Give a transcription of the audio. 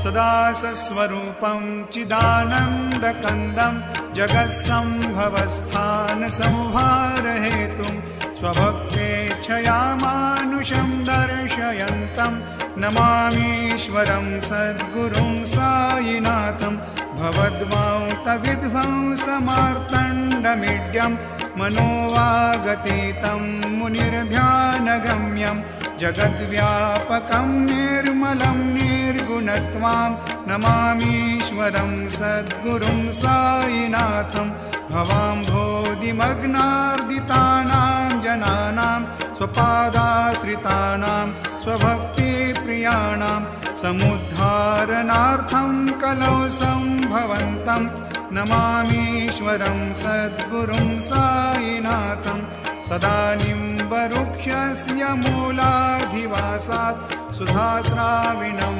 सदा सस्वरूपं चिदानन्दकन्दं जगत्सम्भवस्थानसंहारहेतुं स्वभक्तेच्छया मानुषं दर्शयन्तं नमामीश्वरं सद्गुरुं सायिनाथं भवद्वान्तविध्वंसमार्तण्डमीड्यं मनोवागतीतं मुनिर्ध्यानगम्यं जगद्व्यापकं निर्मलं निर्गुणत्वां नमामीश्वरं सद्गुरुं सायिनाथं भवाम्भोधिमग्नार्दितानां जनानां स्वपादाश्रितानां स्वभक्तिप्रियाणां समुद्धारणार्थं कलौ सम्भवन्तं नमामीश्वरं सद्गुरुं सायिनाथं सदा निम्बवृक्षस्य मूलाधिवासात् सुधास्राविणं